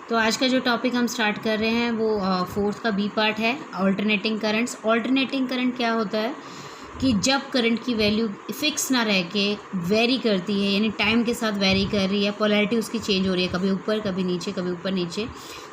तो आज का जो टॉपिक हम स्टार्ट कर रहे हैं वो फोर्थ का बी पार्ट है, ऑल्टरनेटिंग करंट्स। ऑल्टरनेटिंग करंट क्या होता है कि जब करंट की वैल्यू फिक्स ना रह के वेरी करती है, यानी टाइम के साथ वेरी कर रही है, पोलैरिटी उसकी चेंज हो रही है, कभी ऊपर कभी नीचे, कभी ऊपर नीचे।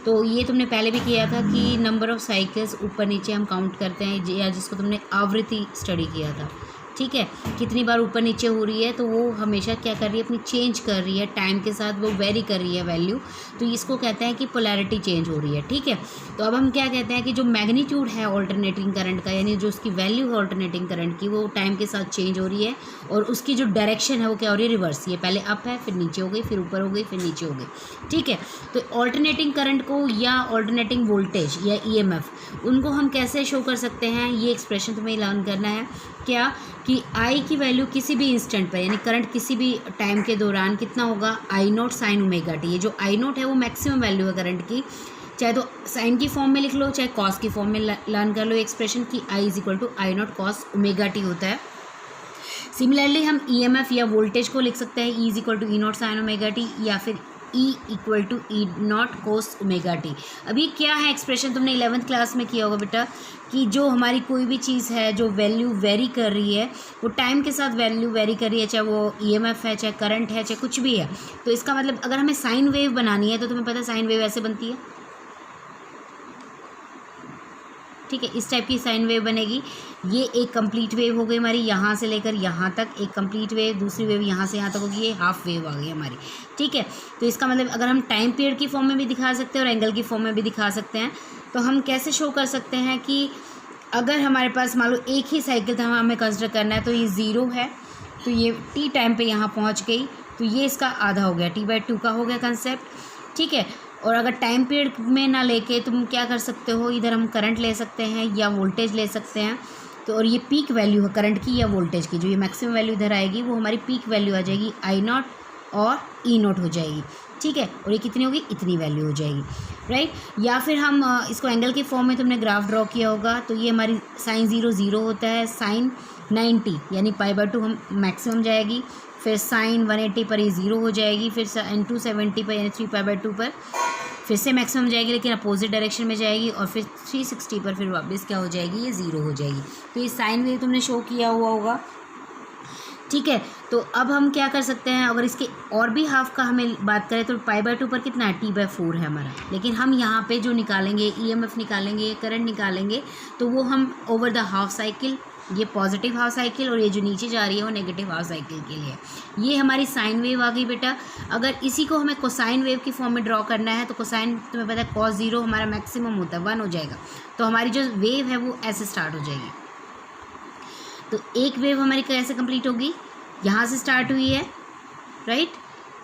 तो ये तुमने पहले भी किया था कि नंबर ऑफ़ साइकिल्स ऊपर नीचे हम काउंट करते हैं, या जिसको तुमने आवृत्ति स्टडी किया था, ठीक है। कितनी बार ऊपर नीचे हो रही है, तो वो हमेशा क्या कर रही है, अपनी चेंज कर रही है, टाइम के साथ वो वेरी कर रही है वैल्यू। तो इसको कहते हैं कि पोलैरिटी चेंज हो रही है, ठीक है। तो अब हम क्या कहते हैं कि जो मैग्नीट्यूड है ऑल्टरनेटिंग करंट का, यानी जो उसकी वैल्यू है ऑल्टरनेटिंग करंट की, वो टाइम के साथ चेंज हो रही है, और उसकी जो डायरेक्शन है वो क्या हो रही है, रिवर्स। ये पहले अप है, फिर नीचे हो गई, फिर ऊपर हो गई, फिर नीचे हो गई, ठीक है। तो ऑल्टरनेटिंग करंट को या ऑल्टरनेटिंग वोल्टेज या ईएमएफ, उनको हम कैसे शो कर सकते हैं, ये एक्सप्रेशन तुम्हें लर्न करना है। क्या कि आई की वैल्यू किसी भी इंस्टेंट पर, यानी करंट किसी भी टाइम के दौरान कितना होगा, आई नॉट साइन ओमेगा टी। ये जो आई नॉट है वो मैक्सिमम वैल्यू है करंट की, चाहे तो साइन की फॉर्म में लिख लो, चाहे कॉस की फॉर्म में लर्न कर लो एक्सप्रेशन की I is equal to I naught cos omega t होता है। सिमिलरली हम ईएमएफ या वोल्टेज को लिख सकते हैं E is equal to E not sine omega T, या फिर E equal to E not cos omega T. अभी क्या है एक्सप्रेशन, तुमने 11th क्लास में किया होगा बेटा, कि जो हमारी कोई भी चीज़ है जो वैल्यू वेरी कर रही है, वो टाइम के साथ वैल्यू वेरी कर रही है, चाहे वो ईएमएफ है, चाहे करंट है, चाहे कुछ भी है। तो इसका मतलब अगर हमें साइन वेव बनानी है, तो तुम्हें पता है साइन वेव ऐसे बनती है, ठीक है। इस टाइप की साइन वेव बनेगी। ये एक कंप्लीट वेव हो गई हमारी, यहाँ से लेकर यहाँ तक एक कंप्लीट वेव, दूसरी वेव यहाँ से यहाँ तक होगी, ये हाफ वेव आ गई हमारी, ठीक है। तो इसका मतलब अगर हम टाइम पीरियड की फॉर्म में भी दिखा सकते हैं और एंगल की फॉर्म में भी दिखा सकते हैं। तो हम कैसे शो कर सकते हैं कि अगर हमारे पास मान लो एक ही साइकिल था, हमें कंसिडर करना है, तो ये 0 है, तो ये टी टाइम पे यहाँ पहुँच गई, तो ये इसका आधा हो गया, T/2 का हो गया कंसेप्ट, ठीक है। और अगर टाइम पीरियड में ना लेके तुम क्या कर सकते हो, इधर हम करंट ले सकते हैं या वोल्टेज ले सकते हैं। तो और ये पीक वैल्यू है करंट की या वोल्टेज की, जो ये मैक्सिमम वैल्यू इधर आएगी वो हमारी पीक वैल्यू आ जाएगी, आई नॉट और ई नॉट हो जाएगी, ठीक है। और ये कितनी होगी, इतनी वैल्यू हो जाएगी, राइट। या फिर हम इसको एंगल के फॉर्म में तुमने ग्राफ ड्रॉ किया होगा, तो ये हमारी साइन 0 0 होता है, साइन 90 यानी π/2 हम मैक्सिमम जाएगी, फिर साइन 180 पर ये 0 हो जाएगी, फिर साइन 270 पर यानी 3π/2 पर फिर से मैक्सिमम जाएगी, लेकिन अपोजिट डायरेक्शन में जाएगी, और फिर 360 पर फिर वापस क्या हो जाएगी, ये 0 हो जाएगी। तो ये साइन वेव तुमने शो किया हुआ होगा, ठीक है। तो अब हम क्या कर सकते हैं, अगर इसके और भी हाफ का हमें बात करें तो π/2 पर कितना है, T/4 है हमारा। लेकिन हम यहाँ पे जो निकालेंगे, ईएमएफ निकालेंगे, करंट निकालेंगे, तो वो हम ओवर द हाफ साइकिल, ये पॉजिटिव हाफ साइकिल, और ये जो नीचे जा रही है वो नेगेटिव हाफ साइकिल के लिए। ये हमारी साइन वेव आ गई बेटा। अगर इसी को हमें कोसाइन वेव की फॉर्म में ड्रॉ करना है, तो कोसाइन तुम्हें पता है cos 0 हमारा मैक्सिमम होता है, 1 हो जाएगा। तो हमारी जो वेव है वो ऐसे स्टार्ट हो जाएगी। तो एक वेव हमारी कैसे कंप्लीट होगी, यहाँ से स्टार्ट हुई है, राइट।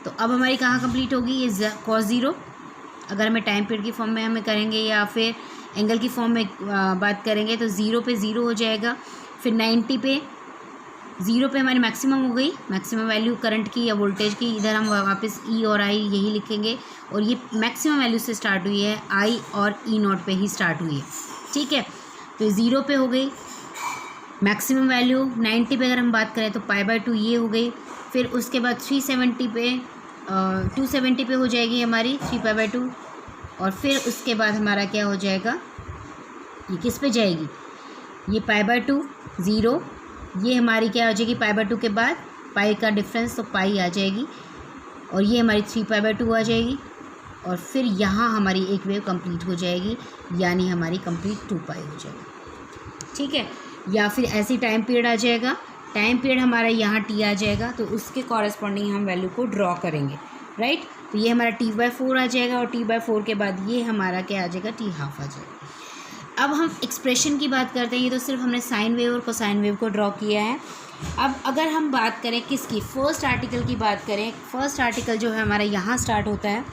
तो अब हमारी कहाँ कंप्लीट होगी, ये cos 0। अगर हमें टाइम पीरियड की फॉर्म में हमें करेंगे या फिर एंगल की फॉर्म में बात करेंगे, तो 0 पे 0 हो जाएगा, फिर 90 पे 0 पे हमारी मैक्सिमम हो गई, मैक्सिमम वैल्यू करंट की या वोल्टेज की। इधर हम वापस ई और आई यही लिखेंगे, और ये मैक्सिमम वैल्यू से स्टार्ट हुई है, आई और ई नॉट पे ही स्टार्ट हुई है, ठीक है। तो 0 पे हो गई मैक्सिमम वैल्यू, 90 पे अगर हम बात करें तो π/2 ये हो गई, फिर उसके बाद 370 पे 270 पे हो जाएगी हमारी 3π/2, और फिर उसके बाद हमारा क्या हो जाएगा, ये किस पे जाएगी, ये π/2 0, ये हमारी क्या हो जाएगी, π/2 के बाद पाई का डिफरेंस, तो पाई आ जाएगी, और ये हमारी 3π/2 आ जाएगी, और फिर यहाँ हमारी एक वेव कंप्लीट हो जाएगी, यानी हमारी कंप्लीट 2π हो जाएगी, ठीक है। या फिर ऐसी टाइम पीरियड आ जाएगा, टाइम पीरियड हमारा यहाँ टी आ जाएगा, तो उसके कॉरेस्पॉन्डिंग हम वैल्यू को ड्रॉ करेंगे, राइट। तो ये हमारा T/4 आ जाएगा, और T/4 के बाद ये हमारा क्या आ जाएगा, T हाफ आ जाएगा। अब हम एक्सप्रेशन की बात करते हैं। ये तो सिर्फ हमने साइन वेव और कोसाइन वेव को ड्रॉ किया है। अब अगर हम बात करें किसकी, फर्स्ट आर्टिकल की बात करें, फर्स्ट आर्टिकल जो है हमारा यहाँ स्टार्ट होता है,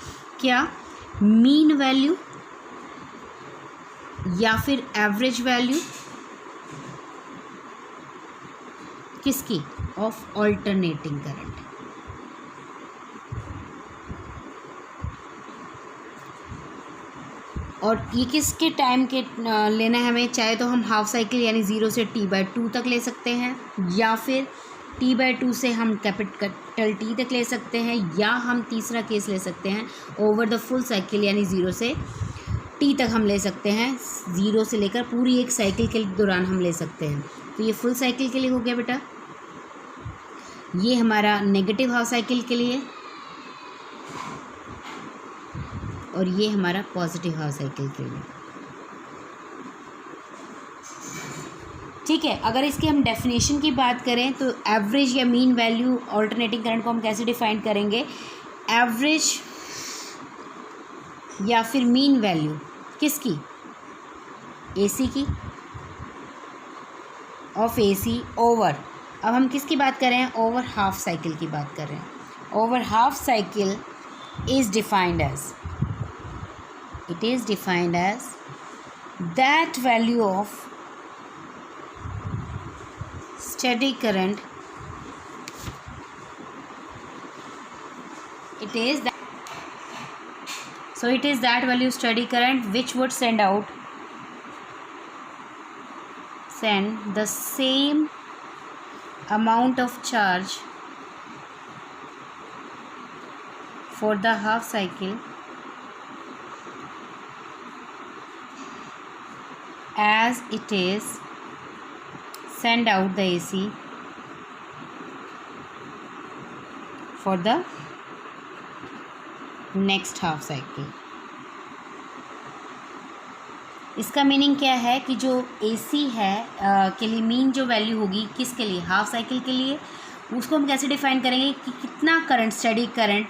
क्या मीन वैल्यू या फिर एवरेज वैल्यू किसकी, ऑफ ऑल्टरनेटिंग करंट। और ये किसके टाइम के लेना है हमें, चाहे तो हम हाफ साइकिल यानी 0 से T/2 तक ले सकते हैं, या फिर T/2 से हम कैपिटल T तक ले सकते हैं, या हम तीसरा केस ले सकते हैं ओवर द फुल साइकिल, यानी 0 से T तक हम ले सकते हैं, 0 से लेकर पूरी एक साइकिल के दौरान हम ले सकते हैं। तो ये फुल साइकिल के लिए हो गया बेटा, ये हमारा नेगेटिव हाफ साइकिल के लिए, और ये हमारा पॉजिटिव हाफ साइकिल के लिए। ठीक है, अगर इसकी हम डेफिनेशन की बात करें तो एवरेज या मीन वैल्यू ऑल्टरनेटिंग करंट को हम कैसे डिफाइन करेंगे? एवरेज या फिर मीन वैल्यू किसकी? AC की, ऑफ AC ओवर, अब हम किसकी बात कर रहे हैं? ओवर हाफ साइकिल की बात कर रहे हैं। Over half cycle is defined as, it is defined as that value of steady current, it is that value steady current which would send the same amount of charge for the half cycle as it is send out the AC for the next half cycle। इसका meaning क्या है कि जो AC है के लिए mean जो value होगी किसके लिए? हाफ साइकिल के लिए। उसको हम कैसे डिफाइन करेंगे कि कितना करंट, स्टेडी करंट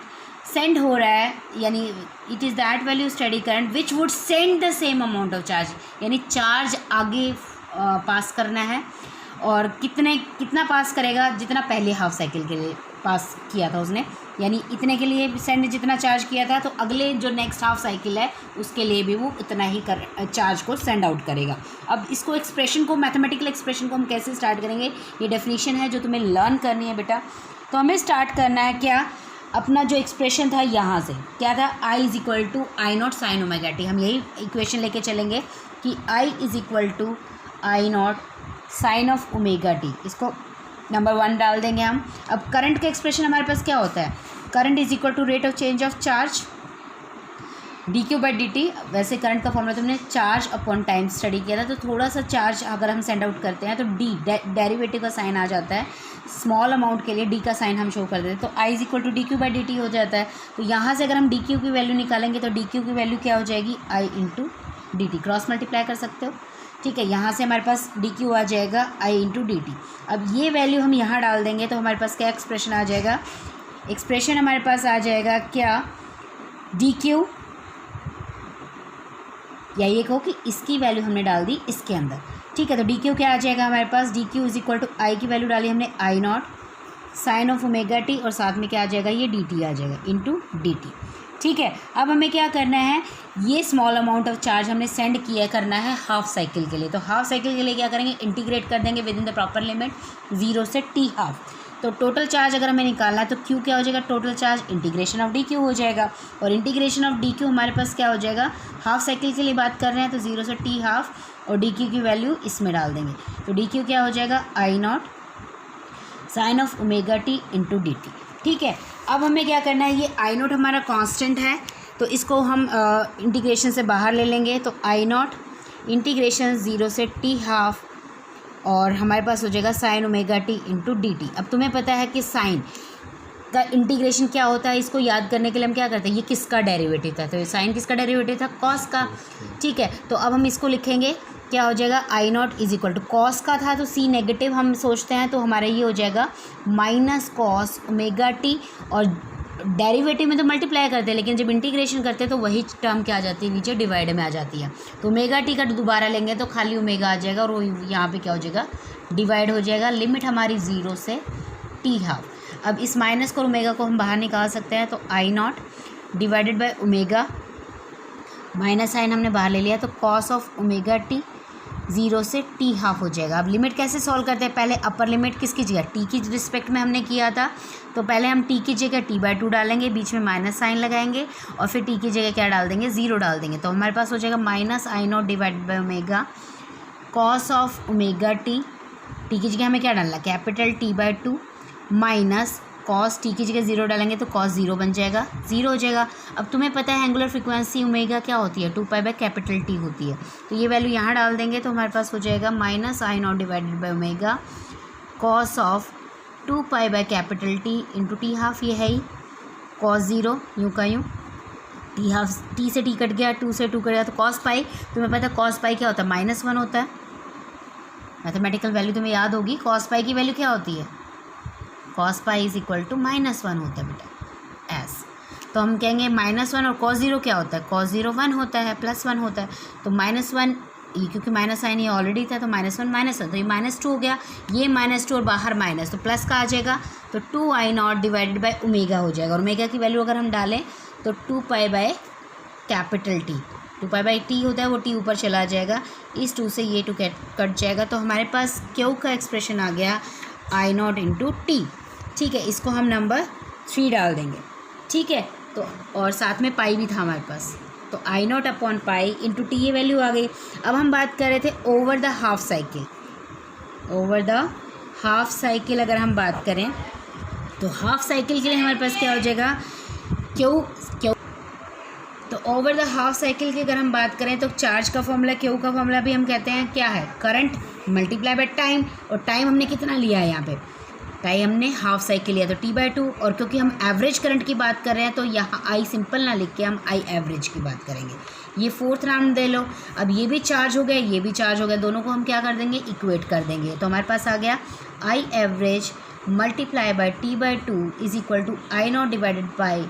सेंड हो रहा है, यानी it is that value steady current which would send the same amount of charge, यानी चार्ज आगे पास करना है, और कितना पास करेगा? जितना पहले हाफ साइकिल के लिए पास किया था उसने, यानी इतने के लिए सेंड जितना चार्ज किया था, तो अगले जो नेक्स्ट हाफ साइकिल है उसके लिए भी वो उतना ही चार्ज को सेंड आउट करेगा। अब इसको एक्सप्रेशन को, मैथमेटिकल एक्सप्रेशन को हम कैसे स्टार्ट करेंगे? ये डेफिनेशन है जो तुम्हें लर्न करनी है बेटा। तो हमें स्टार्ट करना है क्या? अपना जो एक्सप्रेशन था यहाँ से, क्या था? I is equal to I0 sine omega T. हम यही इक्वेशन लेके चलेंगे कि I is equal to I0 sine of omega T. इसको नंबर 1 डाल देंगे हम। अब करंट का एक्सप्रेशन हमारे पास क्या होता है? Current is equal to rate of change of charge dQ/dt। वैसे करंट का फॉर्मूला तुमने चार्ज अपॉन टाइम स्टडी किया था, तो थोड़ा सा चार्ज अगर हम सेंड आउट करते हैं तो डेरिवेटिव का साइन आ जाता है, स्मॉल अमाउंट के लिए D का साइन हम शो कर देते हैं, तो I is equal to dQ/dt हो जाता है। तो यहाँ से अगर हम dQ की वैल्यू निकालेंगे तो dQ की वैल्यू क्या हो जाएगी? I into dt, cross multiply कर सकते हो। ठीक है, यहाँ से हमारे पास dQ आ जाएगा I इंटू dt। अब ये वैल्यू हम यहाँ डाल देंगे तो हमारे पास क्या एक्सप्रेशन आ जाएगा? एक्सप्रेशन हमारे पास आ जाएगा क्या? dQ, या ये कहो कि इसकी वैल्यू हमने डाल दी इसके अंदर। ठीक है, तो dQ क्या आ जाएगा हमारे पास? dQ is equal to I की वैल्यू डाली हमने I0 sine of omega T, और साथ में क्या आ जाएगा? ये dt आ जाएगा इंटू dt। ठीक है, अब हमें क्या करना है? ये स्मॉल अमाउंट ऑफ चार्ज हमने सेंड किया करना है हाफ साइकिल के लिए। तो हाफ साइकिल के लिए क्या करेंगे? इंटीग्रेट कर देंगे with in the proper limit 0 से t हाफ। तो टोटल चार्ज अगर हमें निकालना है तो Q क्या हो जाएगा? Total charge integration of dQ हो जाएगा, और इंटीग्रेशन ऑफ dQ हमारे पास क्या हो जाएगा? हाफ साइकिल के लिए बात कर रहे हैं तो 0 से t हाफ, और dQ की वैल्यू इसमें डाल देंगे, तो dQ क्या हो जाएगा? I0 sine of omega T into dt। ठीक है, अब हमें क्या करना है? ये I0 हमारा कांस्टेंट है, तो इसको हम इंटीग्रेशन से बाहर ले लेंगे, तो I0 इंटीग्रेशन 0 से t हाफ, और हमारे पास हो जाएगा sign omega T into dt। अब तुम्हें पता है कि साइन का इंटीग्रेशन क्या होता है? इसको याद करने के लिए हम क्या करते हैं? ये किसका डेरिवेटिव था? तो साइन किसका डेरिवेटिव था? कॉस का। ठीक है, तो अब हम इसको लिखेंगे, क्या हो जाएगा? I0 is equal to cos का था तो C नेगेटिव हम सोचते हैं, तो हमारा ये हो जाएगा माइनस कॉस ओमेगा टी, और डेरिवेटिव में तो मल्टीप्लाई करते हैं, लेकिन जब इंटीग्रेशन करते हैं तो वही टर्म क्या आ जाती है? नीचे डिवाइड में आ जाती है। तो ओमेगा टी का दोबारा लेंगे तो खाली ओमेगा आ जाएगा, और यहाँ पे क्या हो जाएगा? डिवाइड हो जाएगा। लिमिट हमारी 0 से t हाफ। अब इस माइनस को ओमेगा को हम बाहर निकाल सकते हैं, तो I0 divided by omega, minus sine हमने बाहर ले लिया, तो कॉस ऑफ ओमेगा टी 0 से t हाफ हो जाएगा। अब लिमिट कैसे सॉल्व करते हैं? पहले अपर लिमिट किसकी जगह? t की रिस्पेक्ट में हमने किया था, तो पहले हम t की जगह t/2 डालेंगे, बीच में माइनस साइन लगाएंगे, और फिर t की जगह क्या डाल देंगे? 0 डाल देंगे। तो हमारे पास हो जाएगा minus I0 divided by omega cos of omega T. T की जगह हमें क्या डालना? Capital T/2 minus cos T की जगह 0 डालेंगे तो कॉस 0 बन जाएगा, 0 हो जाएगा। अब तुम्हें पता है एंगुलर फ्रीक्वेंसी ओमेगा क्या होती है, 2π/T होती है। तो ये वैल्यू यहाँ डाल देंगे तो हमारे पास हो जाएगा -I0 divided by omega cos of 2π/T into T half, ये है ही कॉस 0 यूँ का यूँ, टी हाफ टी से टी कट गया, 2 से 2 कट गया तो कॉस पाई। तुम्हें पता है कॉस पाई क्या होता है, -1 होता है। मैथमेटिकल वैल्यू तुम्हें याद होगी, कॉस पाई की वैल्यू क्या होती है, cos pi is equal to -1 होता है बेटा, एस। तो हम कहेंगे -1 और कॉस 0 क्या होता है, कॉस 0 1 होता है, +1 होता है। तो -1 ये क्योंकि माइनस साइन ये ऑलरेडी था तो -1 -1 तो ये -2 हो गया, ये -2 और बाहर माइनस तो प्लस का आ जाएगा, तो 2I0 डिवाइडेड बाई ओमेगा हो जाएगा। और ओमेगा की वैल्यू अगर हम डालें तो 2π/T 2π/T होता है, वो T ऊपर चला जाएगा, इस 2 से ये 2 कट जाएगा। तो हमारे पास क्यू का एक्सप्रेशन आ गया I0 इंटू टी। ठीक है, इसको हम नंबर 3 डाल देंगे। ठीक है, तो और साथ में पाई भी था हमारे पास, तो I0 upon pi into T ये वैल्यू आ गई। अब हम बात कर रहे थे over the half cycle, over the half cycle अगर हम बात करें तो हाफ साइकिल के लिए हमारे पास क्या हो जाएगा, क्यू तो ओवर द हाफ साइकिल की अगर हम बात करें तो चार्ज का फॉर्मूला, क्यू का फॉर्मूला भी हम कहते हैं क्या है, करंट मल्टीप्लाई बाय टाइम। और टाइम हमने कितना लिया है यहाँ पे, टाइम हमने हाफ साइकिल लिया तो T/2। और क्योंकि हम एवरेज करंट की बात कर रहे हैं तो यहाँ आई सिंपल ना लिख के हम आई एवरेज की बात करेंगे। ये 4th राउंड दे लो। अब ये भी चार्ज हो गया, ये भी चार्ज हो गया, दोनों को हम क्या कर देंगे, इक्वेट कर देंगे। तो हमारे पास आ गया I average multiply by T/2 is equal to I0 divided by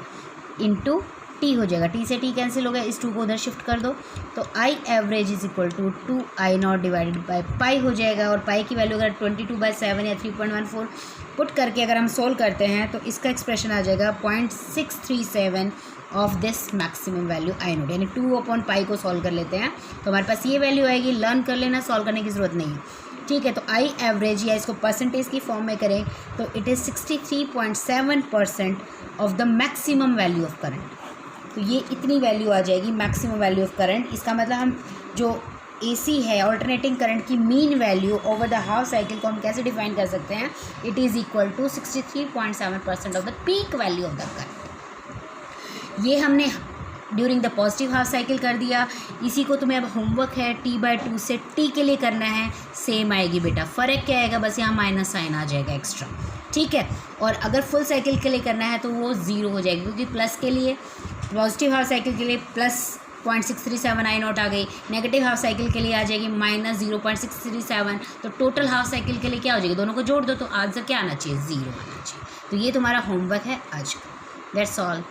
into T हो जाएगा, टी से टी कैंसिल हो गया, इस 2 को उधर शिफ्ट कर दो तो I average is equal to 2I0 divided by pi हो जाएगा। और पाई की वैल्यू अगर 22/7 या 3.14 पुट करके अगर हम सोल्व करते हैं तो इसका एक्सप्रेशन आ जाएगा 0.637 of this maximum value I0, यानी 2/पाई को सॉल्व कर लेते हैं तो हमारे पास ये वैल्यू आएगी। लर्न कर लेना, सॉल्व करने की ज़रूरत नहीं है। ठीक है, तो आई एवरेज या इसको परसेंटेज की फॉर्म में करें तो it is 63.7% of the maximum value of current. तो ये इतनी वैल्यू आ जाएगी मैक्सिमम वैल्यू ऑफ करंट। इसका मतलब हम जो AC है ऑल्टरनेटिंग करंट की mean value over the half cycle को हम कैसे डिफाइन कर सकते हैं, it is equal to 63.7% of the peak value of the current. ये हमने during the positive half cycle कर दिया। इसी को तुम्हें अब होमवर्क है T/2 से T के लिए करना है, सेम आएगी बेटा। फ़र्क क्या आएगा, बस यहाँ माइनस साइन आ जाएगा एक्स्ट्रा। ठीक है, और अगर फुल साइकिल के लिए करना है तो वो 0 हो जाएगी, क्योंकि प्लस के लिए पॉजिटिव हाफ साइकिल के लिए +0.637 I0 आ गई, नेगेटिव हाफ साइकिल के लिए आ जाएगी -0.637। तो टोटल हाफ साइकिल के लिए क्या हो जाएगी, दोनों को जोड़ दो तो आंसर क्या आना चाहिए, 0 आना चाहिए। तो ये तुम्हारा होमवर्क है आज का। That's all.